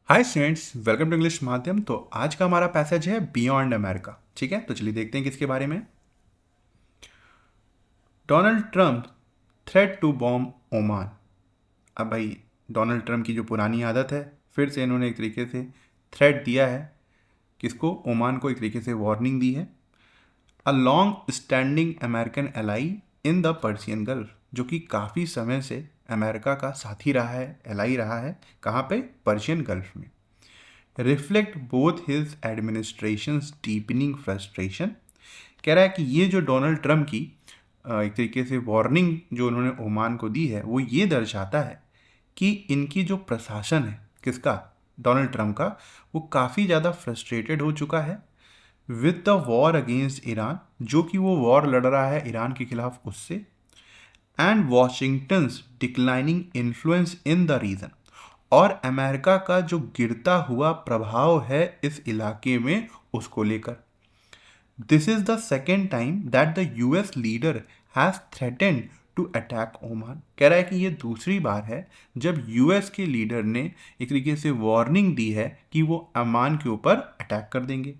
Hi students, welcome to English Madhyam. तो आज का हमारा पैसेज है बियॉन्ड अमेरिका। ठीक है, तो चलिए देखते हैं किसके बारे में। Donald Trump threat to bomb Oman. अब भाई, डोनाल्ड ट्रंप की जो पुरानी आदत है, फिर से इन्होंने एक तरीके से थ्रेट दिया है। किसको? ओमान को एक तरीके से वार्निंग दी है। A long standing American ally in the Persian gulf, जो कि काफ़ी समय से अमेरिका का साथी रहा है, एलाई रहा है। कहाँ पे? पर्शियन गल्फ में। Reflect both his administration deepening frustration. कह रहा है कि ये जो डोनाल्ड ट्रंप की एक तरीके से वार्निंग जो उन्होंने ओमान को दी है, वो ये दर्शाता है कि इनकी जो प्रशासन है, किसका? डोनाल्ड ट्रंप का, वो काफ़ी ज़्यादा फ्रस्ट्रेटेड हो चुका है with the war against Iran, जो कि वो वॉर लड़ रहा है ईरान के खिलाफ उससे, and Washington's declining influence in the region, और अमेरिका का जो गिरता हुआ प्रभाव है इस इलाके में, उसको लेकर। This is the second time that the US leader has threatened to attack Oman. कह रहा है कि ये दूसरी बार है जब यूएस के लीडर ने एक तरीके से वार्निंग दी है कि वो ओमान के ऊपर अटैक कर देंगे।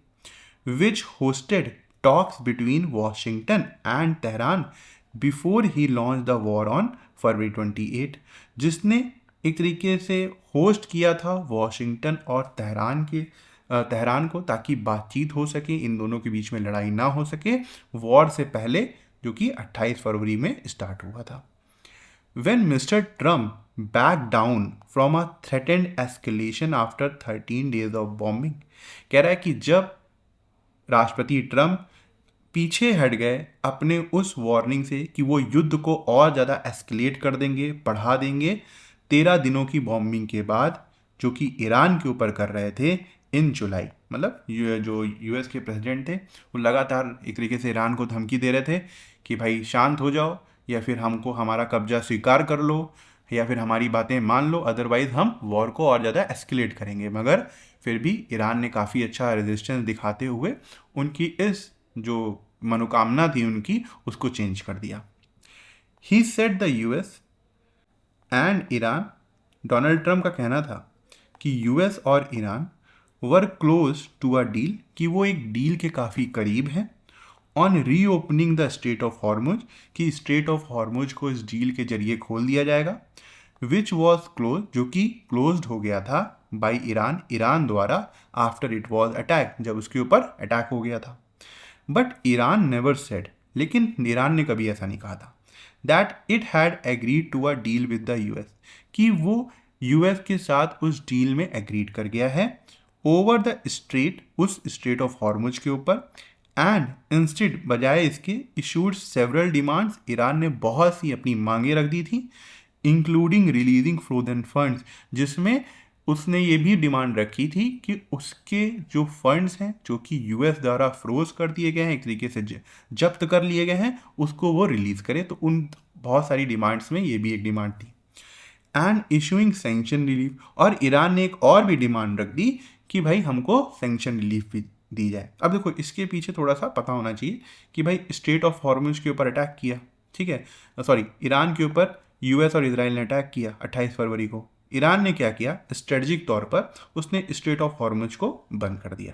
Which hosted talks between Washington and Tehran before ही launch the war on February 28, जिसने एक तरीके से होस्ट किया था वॉशिंगटन और तेहरान को, ताकि बातचीत हो सके, इन दोनों के बीच में लड़ाई ना हो सके वॉर से पहले, जो कि 28 फरवरी में स्टार्ट हुआ था। When Mr. Trump backed down from a threatened escalation after 13 days of bombing, कह रहा है कि जब राष्ट्रपति ट्रंप पीछे हट गए अपने उस वार्निंग से कि वो युद्ध को और ज़्यादा एस्केलेट कर देंगे, बढ़ा देंगे 13 दिनों की बॉम्बिंग के बाद, जो कि ईरान के ऊपर कर रहे थे इन जुलाई। मतलब जो यूएस के प्रेसिडेंट थे, वो लगातार एक तरीके से ईरान को धमकी दे रहे थे कि भाई शांत हो जाओ, या फिर हमको हमारा कब्जा स्वीकार कर लो, या फिर हमारी बातें मान लो, अदरवाइज हम वॉर को और ज़्यादा एस्केलेट करेंगे। मगर फिर भी ईरान ने काफ़ी अच्छा रेजिस्टेंस दिखाते हुए उनकी इस जो मनोकामना थी उनकी, उसको चेंज कर दिया। He said the US and Iran, Donald Trump का कहना था कि यूएस और Iran were close to a deal, कि वो एक डील के काफ़ी करीब हैं, ऑन री opening the straight of Hormuz, कि स्ट्रेट ऑफ हॉर्मुज को इस डील के जरिए खोल दिया जाएगा, विच वॉज क्लोज, जो कि क्लोज्ड हो गया था बाई ईरान द्वारा, आफ्टर इट वॉज अटैक, जब उसके ऊपर अटैक हो गया था। बट ईरान नेवर सेड, लेकिन ईरान ने कभी ऐसा नहीं कहा था, that it had agreed to a deal with the US, कि वो यूएस के साथ उस डील में एग्रीड कर गया है ओवर द स्ट्रेट, उस स्ट्रेट ऑफ हॉर्मुज के ऊपर, एंड इंस्टेड, बजाय इसके, इशूड सेवरल डिमांड्स, ईरान ने बहुत सी अपनी मांगे रख दी थी, इंक्लूडिंग रिलीजिंग फ्रोजन फंड्स, जिसमें उसने ये भी डिमांड रखी थी कि उसके जो फंड्स हैं, जो कि यूएस द्वारा फ्रोज कर दिए गए हैं, एक तरीके से जब्त कर लिए गए हैं, उसको वो रिलीज करे। तो उन बहुत सारी डिमांड्स में ये भी एक डिमांड थी। एंड इशूइंग सेंक्शन रिलीफ, और ईरान ने एक और भी डिमांड रख दी कि भाई हमको सेंक्शन रिलीफ भी दी जाए। अब देखो, इसके पीछे थोड़ा सा पता होना चाहिए कि भाई स्ट्रेट ऑफ हॉर्मुज के ऊपर अटैक किया, ठीक है, सॉरी, ईरान के ऊपर यूएस और इसराइल ने अटैक किया 28 फरवरी को। ईरान ने क्या किया? स्ट्रेटजिक तौर पर उसने स्ट्रेट ऑफ हॉर्मुज को बंद कर दिया।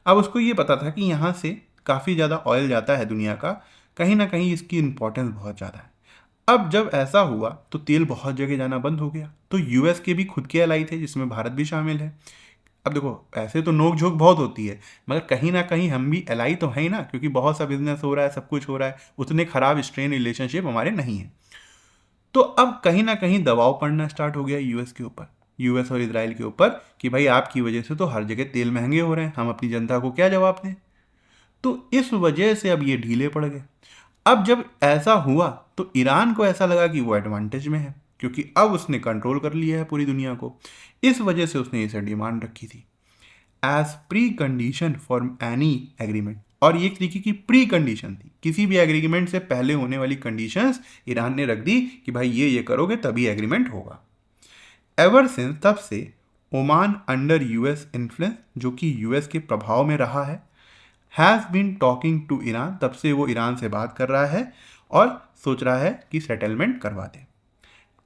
अब उसको ये पता था कि यहाँ से काफ़ी ज़्यादा ऑयल जाता है दुनिया का, कहीं ना कहीं इसकी इंपॉर्टेंस बहुत ज़्यादा है। अब जब ऐसा हुआ तो तेल बहुत जगह जाना बंद हो गया, तो यूएस के भी खुद के एलाई थे, जिसमें भारत भी शामिल है। अब देखो, ऐसे तो नोक झोंक बहुत होती है, मगर कहीं ना कहीं हम भी एलाई तो हैं ही ना, क्योंकि बहुत सा बिजनेस हो रहा है, सब कुछ हो रहा है, उतने खराब स्ट्रेन रिलेशनशिप हमारे नहीं है। तो अब कहीं ना कहीं दबाव पड़ना स्टार्ट हो गया यूएस के ऊपर, यूएस और इसराइल के ऊपर, कि भाई आपकी वजह से तो हर जगह तेल महंगे हो रहे हैं, हम अपनी जनता को क्या जवाब दें। तो इस वजह से अब ये ढीले पड़ गए। अब जब ऐसा हुआ तो ईरान को ऐसा लगा कि वो एडवांटेज में है, क्योंकि अब उसने कंट्रोल कर लिया है पूरी दुनिया को। इस वजह से उसने इसे डिमांड रखी थी as precondition for any agreement, और ये एक तरीके की प्री कंडीशन थी, किसी भी एग्रीमेंट से पहले होने वाली कंडीशंस ईरान ने रख दी कि भाई ये करोगे तभी एग्रीमेंट होगा। एवर सिंस, तब से ओमान अंडर यूएस इन्फ्लुएंस, जो कि यूएस के प्रभाव में रहा है, has been talking to Iran, तब से वो ईरान से बात कर रहा है और सोच रहा है कि सेटलमेंट करवा दे।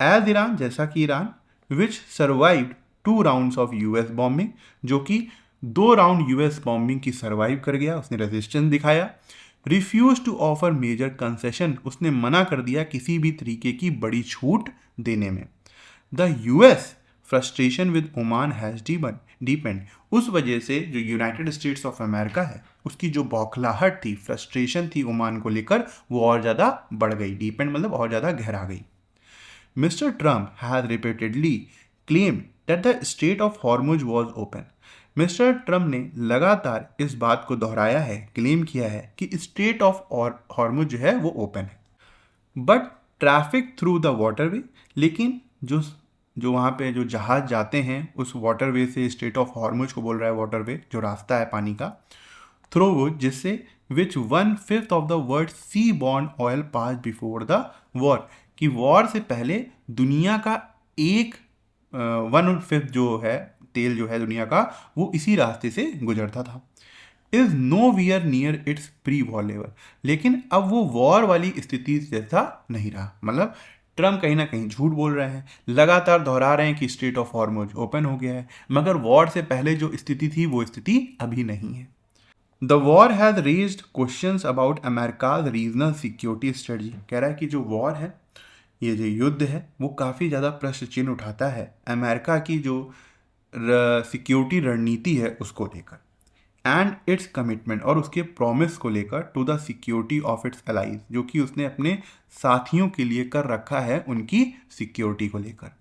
एज ईरान, जैसा कि Iran, which survived 2 rounds of US bombing, जो कि 2 राउंड यूएस बॉम्बिंग की सर्वाइव कर गया, उसने रेजिस्टेंस दिखाया। Refuse to offer major concession, उसने मना कर दिया किसी भी तरीके की बड़ी छूट देने में। The US frustration with Oman has depend, उस वजह से जो यूनाइटेड स्टेट्स ऑफ अमेरिका है उसकी जो बौखलाहट थी, फ्रस्ट्रेशन थी ओमान को लेकर, वो और ज़्यादा बढ़ गई। डीपेंड मतलब और ज़्यादा गहरा गई। Mister Trump has repeatedly claim that the straight of Hormuz was open, mister Trump ने लगातार इस बात को दोहराया है, क्लेम किया है कि स्ट्रेट ऑफ हॉर्मुज जो है वो ओपन है, but traffic through the waterway, लेकिन जो जो वहाँ पे जो जहाज़ जाते हैं उस वाटरवे से, स्ट्रेट ऑफ हॉर्मुज को बोल रहा है वाटरवे, जो रास्ता है पानी का, थ्रू वो जिससे which 1/5 of the world seaborne oil pass before the war, कि वॉर से पहले दुनिया का 1/5 जो है तेल जो है दुनिया का, वो इसी रास्ते से गुजरता था। Is nowhere near its pre war level, लेकिन अब वो वॉर वाली स्थिति जैसा नहीं रहा। मतलब ट्रम्प कहीं ना कहीं झूठ बोल रहे हैं, लगातार दोहरा रहे हैं कि स्ट्रेट ऑफ हॉर्मुज ओपन हो गया है, मगर वॉर से पहले जो स्थिति थी वो स्थिति अभी नहीं है। The war has raised questions about America's regional security strategy, कह रहा है कि जो वॉर है, ये जो युद्ध है, वो काफ़ी ज़्यादा प्रश्न चिन्ह उठाता है अमेरिका की जो सिक्योरिटी रणनीति है उसको लेकर, एंड इट्स कमिटमेंट, और उसके प्रॉमिस को लेकर, to the security of its allies, जो कि उसने अपने साथियों के लिए कर रखा है उनकी सिक्योरिटी को लेकर।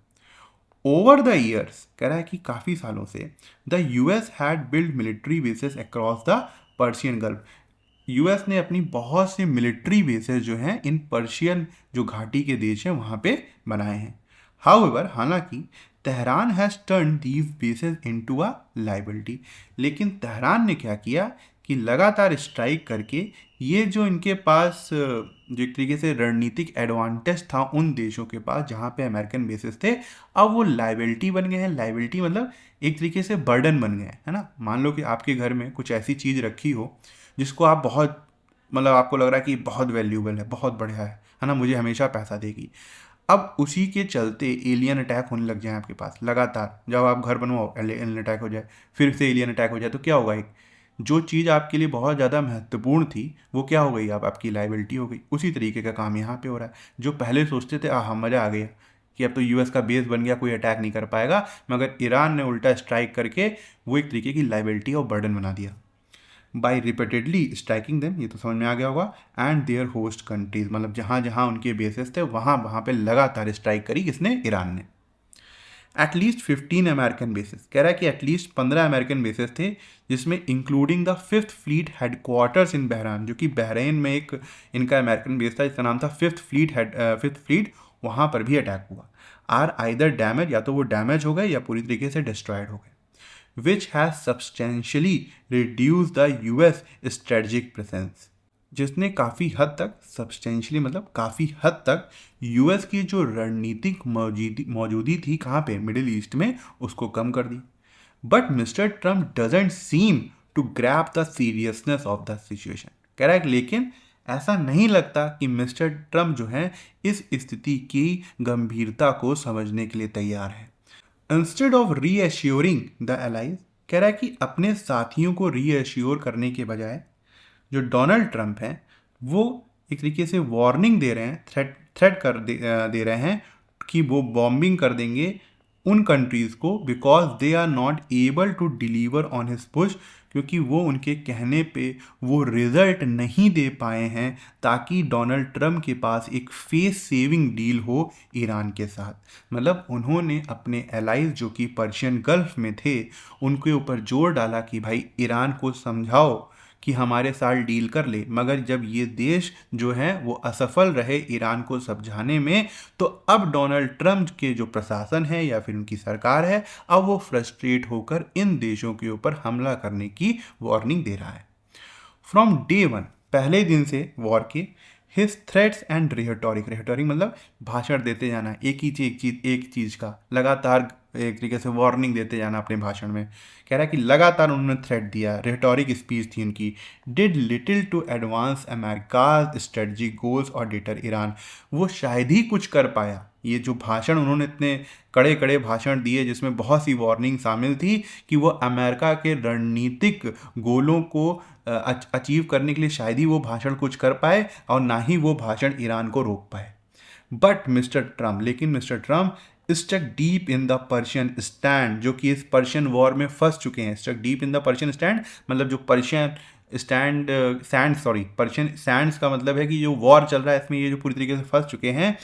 ओवर द ईयर्स, कह रहा है कि काफ़ी सालों से, the US had build military bases across the Persian gulf, US ने अपनी बहुत से मिलिट्री बेसेस जो हैं इन पर्शियन जो घाटी के देश हैं वहाँ पे बनाए हैं। हाउएवर, हालांकि Tehran has turn these bases into a liability, लेकिन तेहरान ने क्या किया कि लगातार स्ट्राइक करके ये जो इनके पास जो एक तरीके से रणनीतिक एडवांटेज था उन देशों के पास जहाँ पे अमेरिकन बेसेस थे, अब वो लाइबिलिटी बन गए हैं। लाइबिलिटी मतलब एक तरीके से बर्डन बन गए है ना। मान लो कि आपके घर में कुछ ऐसी चीज़ रखी हो जिसको आप बहुत, मतलब आपको लग रहा है कि बहुत वैल्यूबल है, बहुत बढ़िया है ना, मुझे हमेशा पैसा देगी। अब उसी के चलते एलियन अटैक होने लग जाए आपके पास लगातार, जब आप घर बनवाओ एलियन अटैक हो जाए, फिर से एलियन अटैक हो जाए, तो क्या होगा, एक जो चीज़ आपके लिए बहुत ज़्यादा महत्वपूर्ण थी वो क्या हो गई, अब आपकी लाइबिलिटी हो गई। उसी तरीके का काम यहाँ पे हो रहा है। जो पहले सोचते थे हाँ मज़ा आ गया कि अब तो यूएस का बेस बन गया, कोई अटैक नहीं कर पाएगा, मगर ईरान ने उल्टा स्ट्राइक करके वो एक तरीके की लाइबिलिटी और बर्डन बना दिया बाई रिपीटेडली स्ट्राइकिंग देम, ये तो समझ में आ गया होगा, एंड देयर होस्ट कंट्रीज, मतलब जहाँ जहाँ उनके बेसेस थे वहाँ वहाँ पे लगातार स्ट्राइक करी किसने, ईरान ने। एटलीस्ट 15 अमेरिकन बेसेस, कह रहा है कि एटलीस्ट 15 अमेरिकन बेसेस थे, जिसमें including the 5th fleet headquarters in Bahrain, जो कि बहरीन में एक इनका अमेरिकन बेस था जिसका नाम था 5th फ्लीट, वहाँ पर भी अटैक हुआ। आर आइदर डैमेज, या तो वो डैमेज हो गए या पूरी तरीके से डिस्ट्रॉयड हो गए, which has substantially reduced the US strategic presence, जिसने काफ़ी हद तक, सब्सटेंशियली मतलब काफ़ी हद तक, यूएस की जो रणनीतिक मौजूदी थी कहाँ पे, मिडिल ईस्ट में, उसको कम कर दी। But mister Trump doesn't seem to grab the seriousness of the situation, कह रहा है कि लेकिन ऐसा नहीं लगता कि मिस्टर ट्रम्प जो है इस स्थिति की गंभीरता को समझने के लिए तैयार है। इंस्टेड ऑफ रीएश्योरिंग द एलाइज, कह रहा है कि अपने साथियों को रीएश्योर करने के बजाय जो डोनाल्ड ट्रंप हैं वो एक तरीके से वार्निंग दे रहे हैं, थ्रेट दे रहे हैं कि वो बॉम्बिंग कर देंगे उन कंट्रीज़ को, because they are not able to deliver on his push, क्योंकि वो उनके कहने पे वो रिजल्ट नहीं दे पाए हैं, ताकि डोनाल्ड ट्रंप के पास एक फेस सेविंग डील हो ईरान के साथ। मतलब उन्होंने अपने एलाइज जो कि पर्शियन गल्फ में थे उनके ऊपर जोर डाला कि भाई ईरान को समझाओ कि हमारे साथ डील कर ले, मगर जब ये देश जो है वो असफल रहे ईरान को समझाने में, तो अब डोनाल्ड ट्रंप के जो प्रशासन है या फिर उनकी सरकार है, अब वो फ्रस्ट्रेट होकर इन देशों के ऊपर हमला करने की वार्निंग दे रहा है। फ्रॉम डे वन, पहले दिन से वॉर के, हिज थ्रेट्स एंड रेटोरिक मतलब भाषण देते जाना, एक चीज़ का लगातार एक तरीके से वार्निंग देते जाना अपने भाषण में। कह रहा है कि लगातार उन्होंने थ्रेट दिया, रेटोरिक स्पीच थी उनकी। Did little to advance America's strategic goals और डिटर ईरान, वो शायद ही कुछ कर पाया ये जो भाषण उन्होंने इतने कड़े कड़े भाषण दिए जिसमें बहुत सी वार्निंग शामिल थी कि वो अमेरिका के रणनीतिक गोलों को अचीव करने के लिए शायद ही वो भाषण कुछ कर पाए और ना ही वो भाषण ईरान को रोक पाए। लेकिन mister Trump stuck deep in the Persian stand, जो कि इस पर्शियन वॉर में फंस चुके हैं। Stuck deep in the Persian stand मतलब जो पर्शियन पर्शियन सैंड्स का मतलब है कि जो वॉर चल रहा है इसमें ये जो पूरी तरीके से फंस चुके हैं।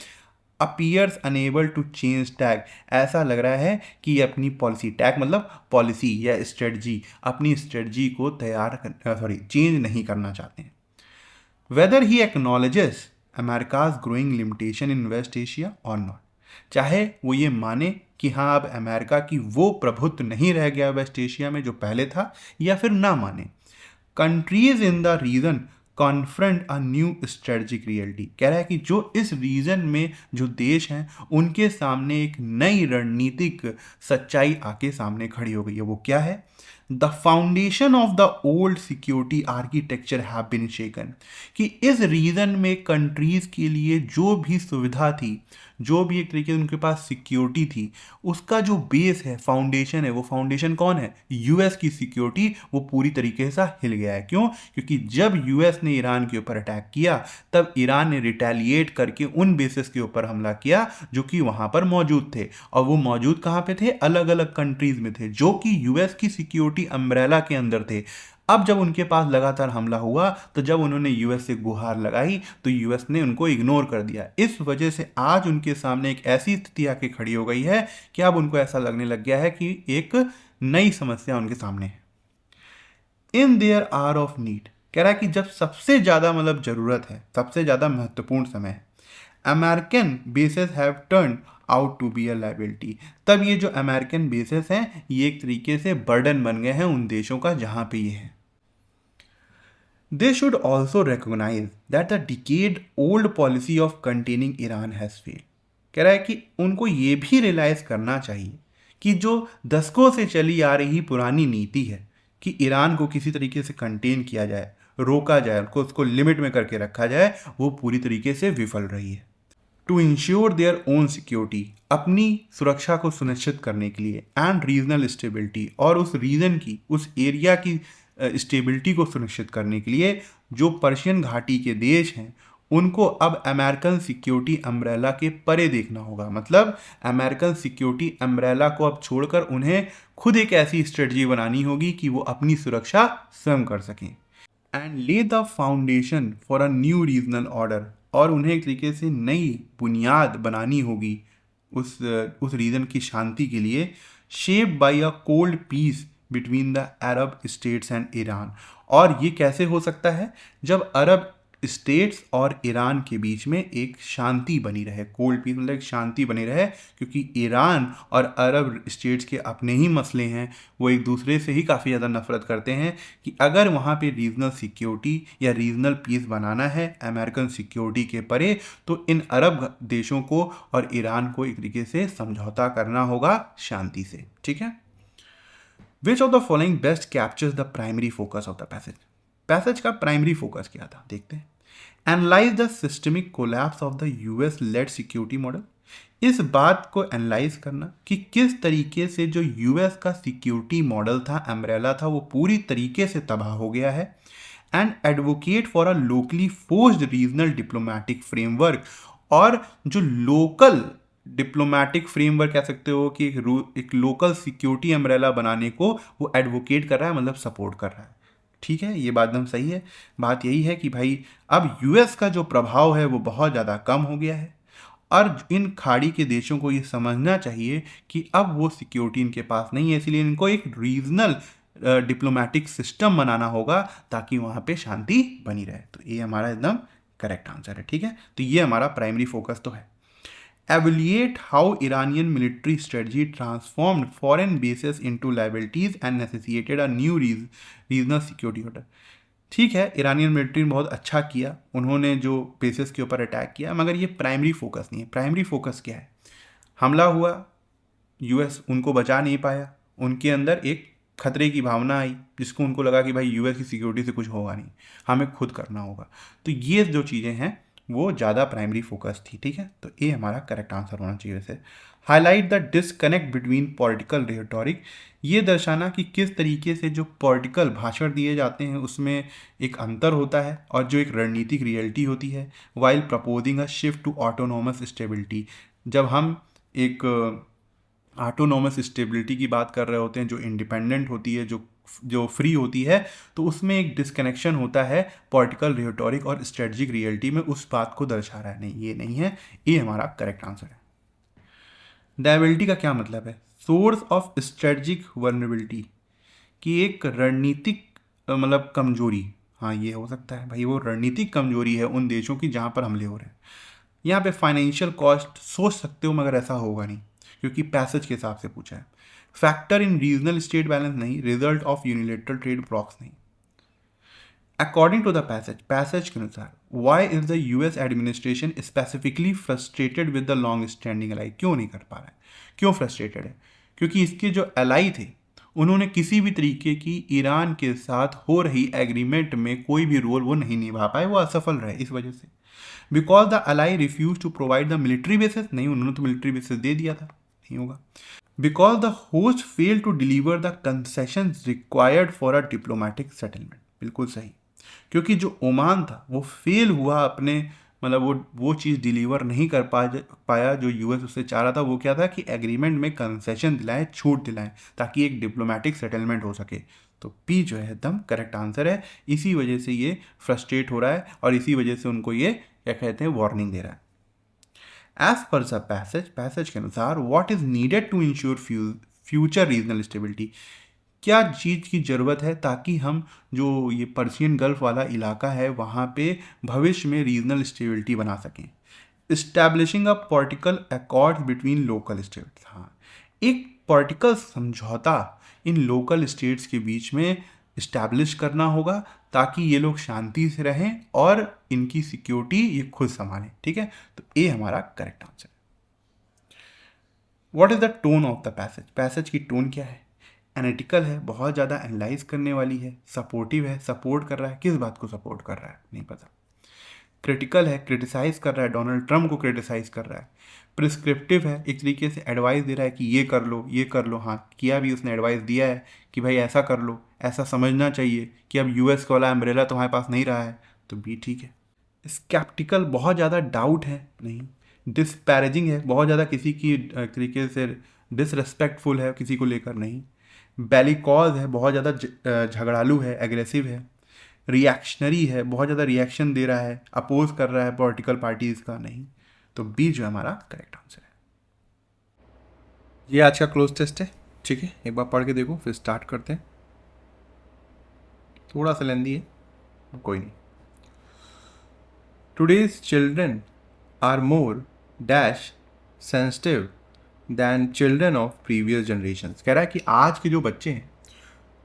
Appears unable to change tag, ऐसा लग रहा है कि ये अपनी पॉलिसी, टैग मतलब पॉलिसी या स्ट्रेटजी, अपनी स्ट्रेटजी को चेंज नहीं करना चाहते हैं। Whether he acknowledges America's growing limitation in West Asia or not, चाहे वो ये माने कि हाँ अब अमेरिका की वो प्रभुत्व नहीं रह गया वेस्ट एशिया में जो पहले था, या फिर ना माने, countries in the region confront a new strategic reality, कह रहा है कि जो इस रीजन में जो देश हैं उनके सामने एक नई रणनीतिक सच्चाई आके सामने खड़ी हो गई है। वो क्या है? The foundation of the old security architecture have been shaken, कि इस रीजन में कंट्रीज के लिए जो भी सुविधा थी, जो भी एक तरीके से उनके पास सिक्योरिटी थी, उसका जो बेस है, फाउंडेशन है, वो फाउंडेशन कौन है? यूएस की सिक्योरिटी, वो पूरी तरीके से हिल गया है। क्यों? क्योंकि जब यूएस ने ईरान के ऊपर अटैक किया तब ईरान ने रिटेलिएट करके उन बेसिस के ऊपर हमला किया जो कि वहां पर मौजूद थे, और वो मौजूद कहाँ पे थे? अलग अलग कंट्रीज में थे जो कि यूएस की सिक्योरिटी अम्ब्रेला के अंदर थे। अब जब उनके पास लगातार हमला हुआ तो जब उन्होंने यूएस से गुहार लगाई तो यूएस ने उनको इग्नोर कर दिया। इस वजह से आज उनके सामने एक ऐसी स्थिति आके खड़ी हो गई है कि अब उनको ऐसा लगने लग गया है कि एक नई समस्या उनके सामने है। In their hour of need, कह रहा है कि जब सबसे ज़्यादा मतलब ज़रूरत है, सबसे ज़्यादा महत्वपूर्ण समय है, American bases have turn out to be a liability, तब ये जो अमेरिकन बेसेस हैं ये एक तरीके से बर्डन बन गए हैं उन देशों का जहां पे ये है। They should also recognise that the decade old policy of containing Iran has failed, कह रहा है कि उनको ये भी रियलाइज करना चाहिए कि जो दशकों से चली आ रही पुरानी नीति है कि ईरान को किसी तरीके से कंटेन किया जाए, रोका जाए, उसको लिमिट में करके रखा जाए, वो पूरी तरीके से विफल रही है। To ensure their own security, अपनी सुरक्षा को सुनिश्चित करने के लिए, एंड रीजनल स्टेबिलिटी, और उस रीजन की, उस एरिया की स्टेबिलिटी को सुनिश्चित करने के लिए जो पर्शियन घाटी के देश हैं उनको अब अमेरिकन सिक्योरिटी अम्ब्रेला के परे देखना होगा। मतलब अमेरिकन सिक्योरिटी अम्ब्रेला को अब छोड़कर उन्हें खुद एक ऐसी स्ट्रेटजी बनानी होगी कि वो अपनी सुरक्षा स्वयं कर सकें। एंड ले the foundation for a new regional order, और उन्हें एक तरीके से नई बुनियाद बनानी होगी उस रीजन की शांति के लिए, shape by a cold peace between the Arab states and Iran. और ये कैसे हो सकता है? जब अरब स्टेट्स और ईरान के बीच में एक शांति बनी रहे, कोल्ड पीस मतलब एक शांति बनी रहे, क्योंकि ईरान और अरब स्टेट्स के अपने ही मसले हैं, वो एक दूसरे से ही काफ़ी ज़्यादा नफरत करते हैं कि अगर वहाँ पे रीजनल सिक्योरिटी या रीजनल पीस बनाना है अमेरिकन सिक्योरिटी के परे, तो इन अरब देशों को और ईरान को एक तरीके से समझौता करना होगा शांति से। ठीक है। Which of the following best captures the primary focus of the passage? Passage का प्राइमरी फोकस क्या था, देखते हैं। Analyse the systemic collapse of the US led security model, इस बात को एनालाइज करना कि किस तरीके से जो यूएस का सिक्योरिटी मॉडल था, अम्ब्रेला था, वो पूरी तरीके से तबाह हो गया है। And advocate for a locally forced regional diplomatic framework, और जो लोकल डिप्लोमेटिक फ्रेमवर्क कह सकते हो कि एक लोकल सिक्योरिटी अम्ब्रेला बनाने को वो एडवोकेट कर रहा है, मतलब सपोर्ट कर रहा है। ठीक है, ये बात एकदम सही है। बात यही है कि भाई अब यूएस का जो प्रभाव है वो बहुत ज़्यादा कम हो गया है, और इन खाड़ी के देशों को ये समझना चाहिए कि अब वो सिक्योरिटी इनके पास नहीं है, इसलिए इनको एक रीजनल डिप्लोमेटिक सिस्टम बनाना होगा ताकि वहाँ पे शांति बनी रहे। तो ये हमारा एकदम करेक्ट आंसर है। ठीक है, तो ये हमारा प्राइमरी फोकस तो है। Evaluate how Iranian military strategy transformed foreign bases into liabilities and necessitated a new regional security order। ठीक है, ईरानियन मिलिट्री ने बहुत अच्छा किया, उन्होंने जो बेसिस के ऊपर अटैक किया, मगर ये प्राइमरी फोकस नहीं है। प्राइमरी फोकस क्या है? हमला हुआ, यूएस उनको बचा नहीं पाया, उनके अंदर एक खतरे की भावना आई जिसको उनको लगा कि भाई यूएस की सिक्योरिटी से कुछ होगा नहीं, हमें खुद करना होगा। तो ये जो चीज़ें हैं वो ज़्यादा प्राइमरी फोकस थी, ठीक है। तो ये हमारा करेक्ट आंसर होना चाहिए वैसे। Highlight the disconnect between political rhetoric, ये दर्शाना कि किस तरीके से जो पॉलिटिकल भाषण दिए जाते हैं उसमें एक अंतर होता है और जो एक रणनीतिक रियलिटी होती है, while proposing a shift to autonomous stability. जब हम एक ऑटोनोमस स्टेबिलिटी की बात कर रहे होते हैं, जो इंडिपेंडेंट होती है, जो जो फ्री होती है, तो उसमें एक डिस्कनेक्शन होता है पॉलिटिकल रिटोरिक और स्ट्रेटजिक रियलिटी में, उस बात को दर्शा रहा है। नहीं, ये नहीं है, ये हमारा करेक्ट आंसर है। डायबिलिटी का क्या मतलब है? सोर्स ऑफ स्ट्रेटजिक वर्नेबिलिटी, कि एक रणनीतिक मतलब कमजोरी। हाँ, ये हो सकता है भाई, वो रणनीतिक कमजोरी है उन देशों की जहाँ पर हमले हो रहे हैं। यहाँ पे फाइनेंशियल कॉस्ट सोच सकते हो, मगर ऐसा होगा नहीं, क्योंकि पैसेज के हिसाब से पूछा है। Factor in regional state balance नहीं, result of unilateral trade blocks नहीं। अकॉर्डिंग टू द पैसेज के अनुसार, why is the US administration specifically frustrated with the long standing ally, क्यों नहीं कर पा रहा है, क्यों फ्रस्ट्रेटेड है? क्योंकि इसके जो एलाई थे उन्होंने किसी भी तरीके की ईरान के साथ हो रही एग्रीमेंट में कोई भी रोल वो नहीं निभा पाए, वो असफल रहे इस वजह से। Because the ally refuse to provide the military bases, नहीं, उन्होंने तो मिलिट्री बेसिस दे दिया था, नहीं होगा। Because the host fail to deliver the concession required for a diplomatic settlement, बिल्कुल सही। क्योंकि जो ओमान था वो फेल हुआ अपने, मतलब वो चीज़ डिलीवर नहीं कर पाया जो यूएस उससे चाह रहा था। वो क्या था कि एग्रीमेंट में कंसेशन दिलाएं, छूट दिलाएं, ताकि एक डिप्लोमेटिक सेटलमेंट हो सके। तो पी जो है एकदम करेक्ट आंसर है। इसी वजह से ये फ्रस्ट्रेट हो रहा है और इसी वजह से उनको ये क्या कहते हैं, वार्निंग दे रहा है। एज पर द पैसेज के अनुसार, what is needed to ensure future regional stability, क्या चीज़ की ज़रूरत है ताकि हम जो ये पर्शियन गल्फ वाला इलाका है वहाँ पे भविष्य में रीजनल स्टेबिलिटी बना सकें। Establishing a political accord between local states, हाँ, एक पॉलिटिकल समझौता इन लोकल स्टेट्स के बीच में इस्टेब्लिश करना होगा, ताकि ये लोग शांति से रहें और इनकी सिक्योरिटी ये खुद संभालें, ठीक है। तो ये हमारा करेक्ट आंसर है। What is the tone of the passage की टोन क्या है? एनालिटिकल है, बहुत ज़्यादा एनालाइज करने वाली है, सपोर्टिव है, सपोर्ट कर रहा है, किस बात को सपोर्ट कर रहा है नहीं पता। क्रिटिकल है, क्रिटिसाइज कर रहा है, डोनाल्ड ट्रम्प को क्रिटिसाइज कर रहा है। प्रिस्क्रिप्टिव है, एक तरीके से एडवाइस दे रहा है कि ये कर लो, ये कर लो। हाँ, किया भी, उसने एडवाइस दिया है कि भाई ऐसा कर लो, ऐसा समझना चाहिए कि अब यूएस वाला अम्ब्रेला तुम्हारे पास नहीं रहा है, तो भी ठीक है। स्केप्टिकल, बहुत ज़्यादा डाउट है, नहीं। डिस्पैरेजिंग है, बहुत ज़्यादा किसी की एक तरीके से डिसरेस्पेक्टफुल है किसी को लेकर, नहीं। बेलिकॉज है, बहुत ज़्यादा झगड़ालू है, एग्रेसिव है। रिएक्शनरी है, बहुत ज़्यादा रिएक्शन दे रहा है, अपोज कर रहा है पॉलिटिकल पार्टीज़ का, नहीं। तो बी जो हमारा करेक्ट आंसर है। ये आज का क्लोज टेस्ट है, ठीक है, एक बार पढ़ के देखो फिर स्टार्ट करते हैं। थोड़ा सा लेंदी है, कोई नहीं। Today's children are more dash sensitive than children of previous generation. कह रहा है कि आज के जो बच्चे हैं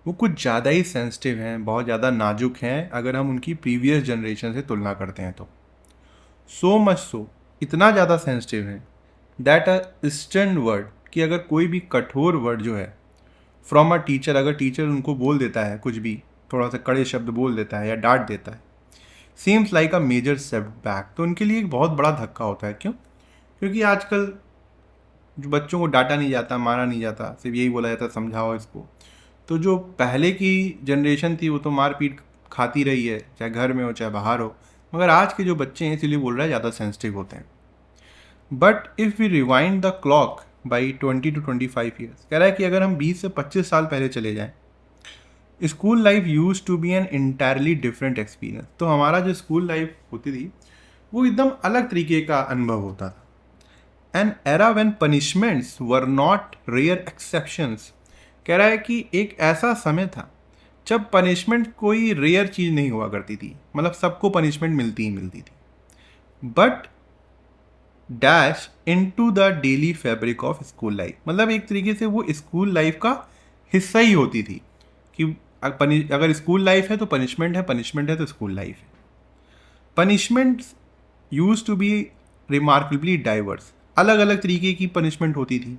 वो कुछ ज़्यादा ही सेंसिटिव हैं, बहुत ज़्यादा नाजुक हैं अगर हम उनकी प्रीवियस जनरेशन से तुलना करते हैं तो। सो मच सो, इतना ज़्यादा सेंसिटिव है, दैट अ स्टर्न वर्ड, कि अगर कोई भी कठोर वर्ड जो है फ्रॉम अ टीचर, अगर टीचर उनको बोल देता है कुछ भी, थोड़ा सा कड़े शब्द बोल देता है या डांट देता है, seems like a major setback, तो उनके लिए एक बहुत बड़ा धक्का होता है। क्यों? क्योंकि आजकल जो बच्चों को डांटा नहीं जाता, मारा नहीं जाता, सिर्फ यही बोला जाता समझाओ इसको। तो जो पहले की जनरेशन थी वो तो मार पीट खाती रही है, चाहे घर में हो चाहे बाहर हो, मगर आज के जो बच्चे हैं इसीलिए बोल रहा है ज़्यादा सेंसिटिव होते हैं। But if we rewind the clock by 20 to 25 years, कह रहा है कि अगर हम 20 से 25 साल पहले चले जाएं, school life used to be an entirely different experience, तो हमारा जो स्कूल लाइफ होती थी वो एकदम अलग तरीके का अनुभव होता था। An era when punishments were not rare exceptions, कह रहा है कि एक ऐसा समय था जब पनिशमेंट कोई रेयर चीज़ नहीं हुआ करती थी, मतलब सबको पनिशमेंट मिलती ही मिलती थी। But dash into the daily fabric of school life, मतलब एक तरीके से वो स्कूल लाइफ का हिस्सा ही होती थी कि अगर स्कूल लाइफ है तो पनिशमेंट है, पनिशमेंट है तो स्कूल लाइफ है। Punishment used to be remarkably diverse, अलग अलग तरीके की पनिशमेंट होती थी।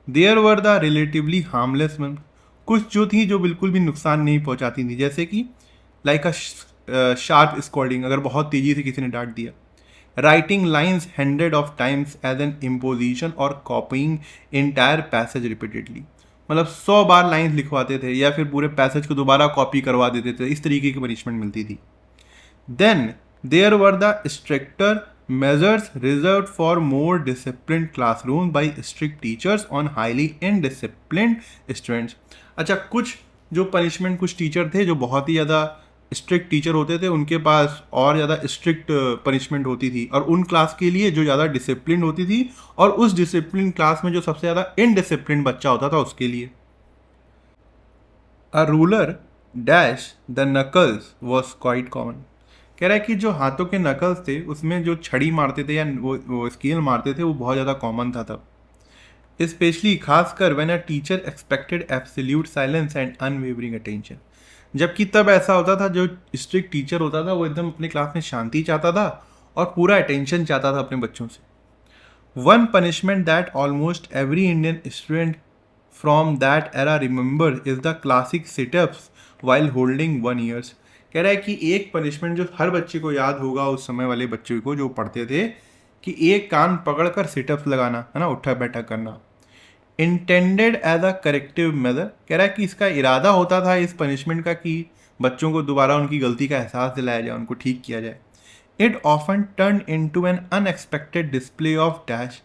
There were the relatively harmless one, कुछ जो थी जो बिल्कुल भी नुकसान नहीं पहुंचाती थी, जैसे कि लाइक अ शार्प स्कॉल्डिंग, अगर बहुत तेज़ी से किसी ने डांट दिया, writing lines hundred of times as an imposition और कॉपिंग इंटायर पैसेज रिपीटेडली, मतलब 100 बार लाइन्स लिखवाते थे या फिर पूरे पैसेज को दोबारा कॉपी करवा देते थे, इस तरीके की पनिशमेंट मिलती थी. Then there were the stricter measures reserved for more disciplined classroom by strict teachers on highly indisciplined students. अच्छा, कुछ जो पनिशमेंट कुछ टीचर थे जो बहुत ही ज़्यादा स्ट्रिक्ट टीचर होते थे, उनके पास और ज़्यादा स्ट्रिक्ट पनिशमेंट होती थी, और उन क्लास के लिए जो ज़्यादा डिसिप्लिन होती थी, और उस डिसिप्लिन क्लास में जो सबसे ज़्यादा इनडिसिप्लिन बच्चा होता था उसके लिए. A ruler dash the knuckles was quite common. कह रहा है कि जो हाथों के नकल्स थे उसमें जो छड़ी मारते थे या वो स्केल मारते थे वो बहुत ज़्यादा कॉमन था तब. स्पेशली खासकर when a teacher expected absolute silence and unwavering attention. जबकि तब ऐसा होता था, जो स्ट्रिक्ट टीचर होता था वो एकदम अपने क्लास में शांति चाहता था और पूरा अटेंशन चाहता था अपने बच्चों से. One punishment that almost every Indian student from that era remember is the classic sit-ups while holding 1 years. कह रहा है कि एक पनिशमेंट जो हर बच्चे को याद होगा, उस समय वाले बच्चे को जो पढ़ते थे, कि एक कान पकड़कर सिटअप्स लगाना है ना, उठा बैठा करना. Intended as a corrective measure. कह रहा है कि इसका इरादा होता था इस पनिशमेंट का कि बच्चों को दोबारा उनकी गलती का एहसास दिलाया जाए, उनको ठीक किया जाए. It often turn into an unexpected display of dash.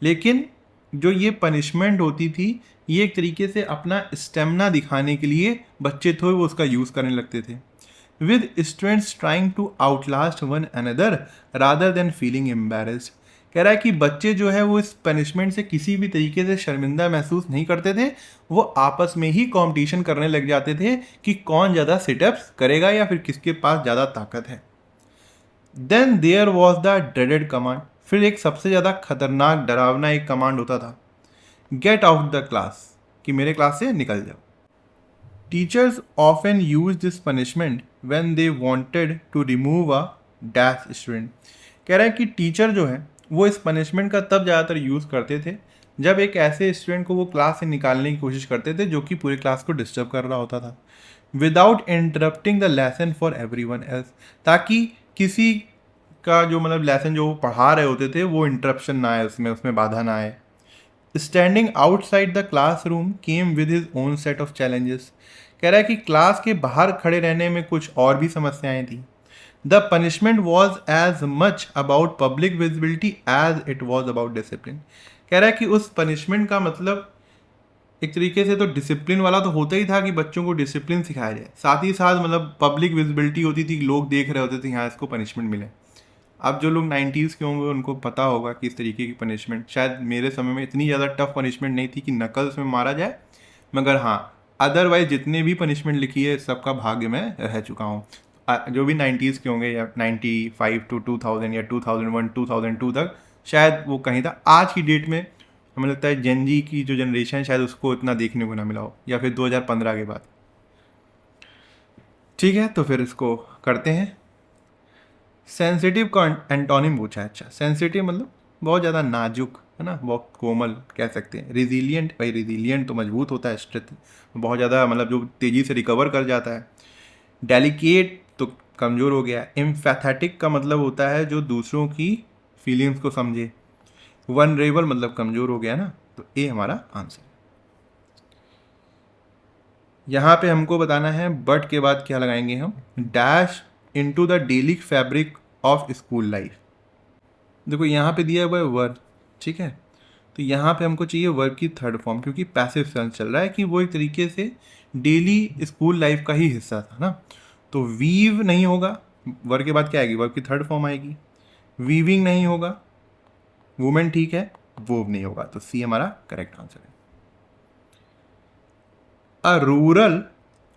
लेकिन जो ये पनिशमेंट होती थी, ये एक तरीके से अपना स्टेमिना दिखाने के लिए बच्चे थे वो उसका यूज़ करने लगते थे, with students trying to outlast one another rather than feeling embarrassed. कह रहा है कि बच्चे जो है वो इस पनिशमेंट से किसी भी तरीके से शर्मिंदा महसूस नहीं करते थे, वो आपस में ही कंपटीशन करने लग जाते थे कि कौन ज़्यादा सिटअप्स करेगा या फिर किसके पास ज़्यादा ताकत है. Then there was the dreaded command. फिर एक सबसे ज़्यादा खतरनाक डरावना एक कमांड होता था, गेट आउट द क्लास, कि मेरे क्लास से निकल जाओ. Teachers often use this punishment when they wanted to remove a dash student. कह रहा है कि टीचर जो है वो इस पनिशमेंट का तब ज़्यादातर यूज़ करते थे जब एक ऐसे स्टूडेंट को वो क्लास से निकालने की कोशिश करते थे जो कि पूरे क्लास को डिस्टर्ब कर रहा होता था, without interrupting the lesson for everyone else, ताकि किसी का जो मतलब लेसन जो वो पढ़ा रहे होते थे वो इंटरप्शन ना आए, उसमें बाधा ना आए. Standing outside the classroom came with his own set of challenges. कह रहा है कि क्लास के बाहर खड़े रहने में कुछ और भी समस्याएं थी. The punishment was as much about public visibility as it was about discipline. कह रहा है कि उस पनिशमेंट का मतलब एक तरीके से तो डिसिप्लिन वाला तो होता ही था कि बच्चों को डिसिप्लिन सिखाया जाए, साथ ही साथ मतलब पब्लिक विजिबिलिटी होती थी, लोग देख रहे होते थे यहाँ इसको पनिशमेंट मिले. अब जो लोग 90s के होंगे उनको पता होगा कि इस तरीके की पनिशमेंट, शायद मेरे समय में इतनी ज़्यादा टफ पनिशमेंट नहीं थी कि नकल्स में मारा जाए, मगर हाँ अदरवाइज जितने भी पनिशमेंट लिखी है सबका भाग्य में रह चुका हूँ. जो भी 90s के होंगे या 95 to 2000 या 2001 2002 तक, शायद वो कहीं था. आज की डेट में हमें लगता है जेनजी की जो जनरेशन है शायद उसको इतना देखने को ना मिला हो, या फिर 2015 के बाद. ठीक है, तो फिर इसको करते हैं. सेंसिटिव का एंटोनिम पूछा है. अच्छा, सेंसिटिव मतलब बहुत ज़्यादा नाजुक है ना, बहुत कोमल कह सकते हैं. रिजिलियंट, भाई रिजिलियंट तो मजबूत होता है, स्ट्रेंथ बहुत ज़्यादा मतलब जो तेज़ी से रिकवर कर जाता है. डेलिकेट तो कमज़ोर हो गया. एम्पैथेटिक का मतलब होता है जो दूसरों की फीलिंग्स को समझे. वनरेबल मतलब कमज़ोर हो गया ना, तो ये हमारा आंसर. यहाँ पे हमको बताना है बट के बाद क्या लगाएंगे हम, dash into the daily fabric of school life. देखो यहाँ पे दिया हुआ है वर्ब, ठीक है, तो यहाँ पे हमको चाहिए वर्ब की थर्ड फॉर्म, क्योंकि पैसिव सेंस चल रहा है कि वो एक तरीके से डेली स्कूल लाइफ का ही हिस्सा था ना. तो वीव नहीं होगा, वर्ब के बाद क्या आएगी, वर्ब की थर्ड फॉर्म आएगी. वीविंग नहीं होगा, वुमेन ठीक है, वोव नहीं होगा, तो सी हमारा करेक्ट आंसर है. A rural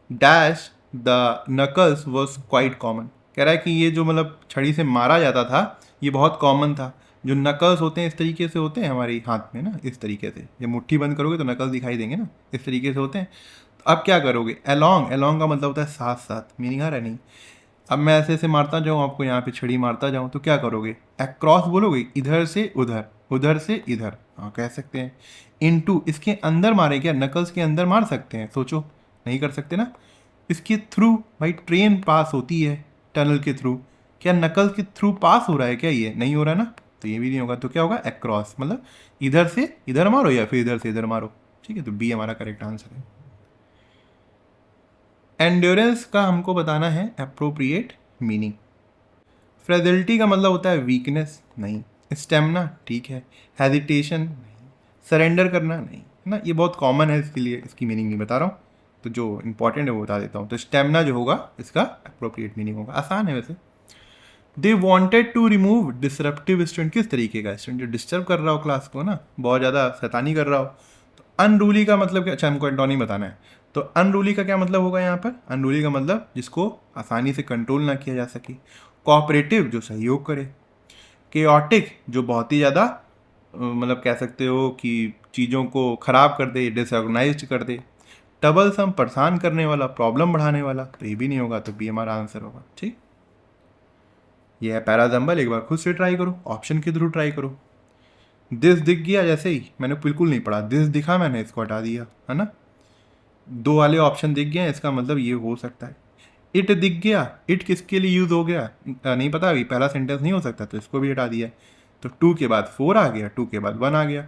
dash the knuckles was quite common. कह रहा है कि ये जो मतलब छड़ी से मारा जाता था ये बहुत कॉमन था. जो नकल्स होते हैं इस तरीके से होते हैं हमारे हाथ में ना, इस तरीके से जब मुट्ठी बंद करोगे तो नकल्स दिखाई देंगे ना, इस तरीके से होते हैं. तो अब क्या करोगे, अलॉन्ग, अलॉन्ग का मतलब होता है साथ साथ, मीनिंग आ रहा है नहीं. अब मैं ऐसे ऐसे मारता जाऊँ, आपको यहाँ पे छड़ी मारता जाऊँ, तो क्या करोगे, अक्रॉस बोलोगे, इधर से उधर, उधर से इधर, हाँ कह सकते हैं. इनटू, इसके अंदर मारे क्या, नकल्स के अंदर मार सकते हैं, सोचो, नहीं कर सकते ना. इसके थ्रू, भाई ट्रेन पास होती है टनल के थ्रू, क्या नकल के थ्रू पास हो रहा है क्या? ये नहीं हो रहा ना, तो ये भी नहीं होगा। तो क्या होगा? अक्रॉस, मतलब इधर से इधर मारो या फिर इधर से इधर मारो। ठीक है, तो बी हमारा करेक्ट आंसर है। एंड्योरेंस का हमको बताना है अप्रोप्रिएट मीनिंग। फ्रेजिलिटी का मतलब होता है वीकनेस, नहीं। स्टेमिना, ठीक है। हेजिटेशन, नहीं। सरेंडर करना, नहीं, है ना। ये बहुत कॉमन है, इसके लिए इसकी मीनिंग नहीं बता रहा हूँ, तो जो इंपॉर्टेंट है वो बता देता हूँ। तो स्टेमिना जो होगा इसका अप्रोप्रिएट मीनिंग होगा। आसान है वैसे। They wanted to remove disruptive student, किस तरीके का स्टूडेंट? जो डिस्टर्ब कर रहा हो क्लास को ना, बहुत ज़्यादा शैतानी कर रहा हो। तो अनरूली का मतलब क्या? अच्छा, हमको एंटोनी बताना है। तो अनरूली का क्या मतलब होगा यहाँ पर? अनरूली का मतलब जिसको आसानी से कंट्रोल ना किया जा सके। कोऑपरेटिव, जो सहयोग करे। केओटिक, जो बहुत ही ज़्यादा मतलब कह सकते हो कि चीज़ों को ख़राब कर दे, डिसऑर्गेनाइज्ड कर दे। ट्रबलसम, परेशान करने वाला, प्रॉब्लम बढ़ाने वाला, तो ये भी नहीं होगा, तो बी हमारा आंसर होगा। ठीक, ये है पैराजम्बल। एक बार खुद से ट्राई करो, ऑप्शन के थ्रू ट्राई करो। दिस दिख गया, जैसे ही मैंने बिल्कुल नहीं पढ़ा, दिस दिखा, मैंने इसको हटा दिया, है ना। दो वाले ऑप्शन दिख गए, इसका मतलब ये हो सकता है। इट दिख गया, इट किसके लिए यूज हो गया नहीं पता, अभी पहला सेंटेंस नहीं हो सकता, तो इसको भी हटा दिया। तो 2 के बाद 4 आ गया, 2 के बाद 1 आ गया।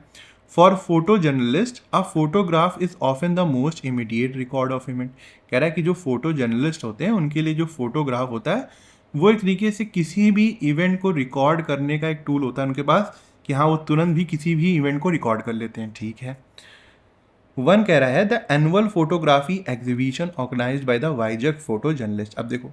For photo journalist a photograph is often the most immediate record of event. कह रहा है कि जो फोटो जर्नलिस्ट होते हैं उनके लिए जो फोटोग्राफ होता है वो एक तरीके से किसी भी इवेंट को रिकॉर्ड करने का एक टूल होता है उनके पास, कि हाँ वो तुरंत भी किसी भी इवेंट को रिकॉर्ड कर लेते हैं। ठीक है। 1 कह रहा है the annual photography exhibition organised by the वाइजक फोटो जर्नलिस्ट। अब देखो,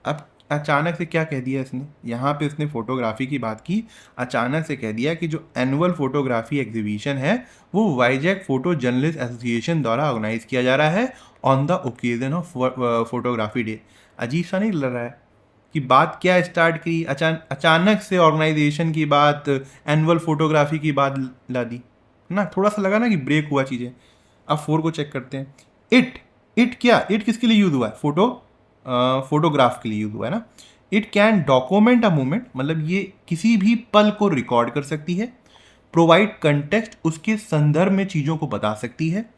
अब अचानक से क्या कह दिया इसने, यहाँ पे इसने फोटोग्राफी की बात की, अचानक से कह दिया कि जो एनुअल फोटोग्राफी एग्जीबिशन है वो वाइजैक फोटो जर्नलिस्ट एसोसिएशन द्वारा ऑर्गेनाइज किया जा रहा है on the occasion of photography day. अजीब सा नहीं लग रहा है कि बात क्या स्टार्ट की, अचानक से ऑर्गेनाइजेशन की बात, एनुअल फोटोग्राफी की बात ला दी ना। थोड़ा सा लगा ना कि ब्रेक हुआ चीज़ें। अब 4 को चेक करते हैं। इट क्या, इट किसके लिए यूज हुआ है? फोटोग्राफ के लिए यूज हुआ है ना। It can document a moment, मतलब ये किसी भी पल को रिकॉर्ड कर सकती है। प्रोवाइड कंटेक्स्ट, उसके संदर्भ में चीज़ों को बता सकती है।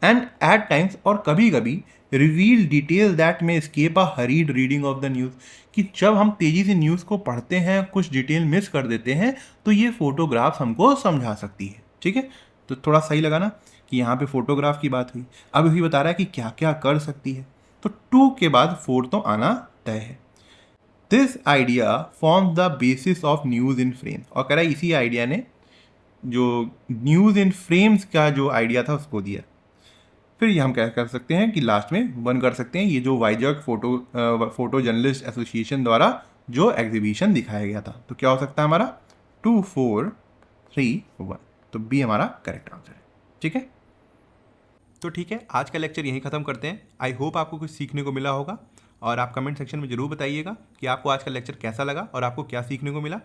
एंड एट टाइम्स, और कभी कभी reveal detail that may escape a hurried reading of the news, कि जब हम तेज़ी से न्यूज़ को पढ़ते हैं कुछ डिटेल मिस कर देते हैं तो ये फोटोग्राफ्स हमको समझा सकती है। ठीक है, तो थोड़ा सही लगा ना कि यहाँ पे फोटोग्राफ की बात हुई। अब यही बता रहा है कि क्या क्या कर सकती है, तो 2 के बाद 4 तो आना तय है। This idea form the basis of news in frame, और कह रहा है इसी आइडिया ने जो न्यूज़ इन फ्रेम्स का जो आइडिया था उसको दिया। फिर ये हम क्या कर सकते हैं कि लास्ट में 1 कर सकते हैं, ये जो वाइजक फोटो जर्नलिस्ट एसोसिएशन द्वारा जो एग्जीबिशन दिखाया गया था। तो क्या हो सकता है हमारा? 2 4 3 1, तो बी हमारा करेक्ट आंसर है। ठीक है, तो ठीक है, आज का लेक्चर यहीं ख़त्म करते हैं। आई होप आपको कुछ सीखने को मिला होगा, और आप कमेंट सेक्शन में ज़रूर बताइएगा कि आपको आज का लेक्चर कैसा लगा और आपको क्या सीखने को मिला।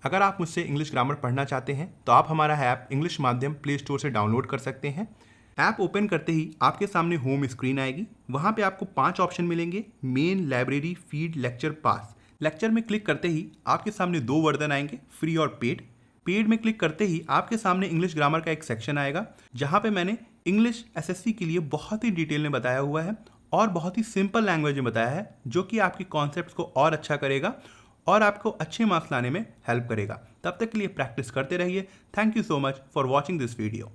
अगर आप मुझसे इंग्लिश ग्रामर पढ़ना चाहते हैं तो आप हमारा ऐप इंग्लिश माध्यम प्ले स्टोर से डाउनलोड कर सकते हैं। ऐप ओपन करते ही आपके सामने होम स्क्रीन आएगी, वहाँ पे आपको 5 ऑप्शन मिलेंगे: मेन, लाइब्रेरी, फीड, लेक्चर, पास। लेक्चर में क्लिक करते ही आपके सामने 2 वर्जन आएंगे, फ्री और पेड। पेड में क्लिक करते ही आपके सामने इंग्लिश ग्रामर का एक सेक्शन आएगा, जहाँ पे मैंने इंग्लिश एसएससी के लिए बहुत ही डिटेल में बताया हुआ है और बहुत ही सिंपल लैंग्वेज में बताया है, जो कि आपके कॉन्सेप्ट्स को और अच्छा करेगा और आपको अच्छे मार्क्स लाने में हेल्प करेगा। तब तक के लिए प्रैक्टिस करते रहिए। Thank you so much for watching this video.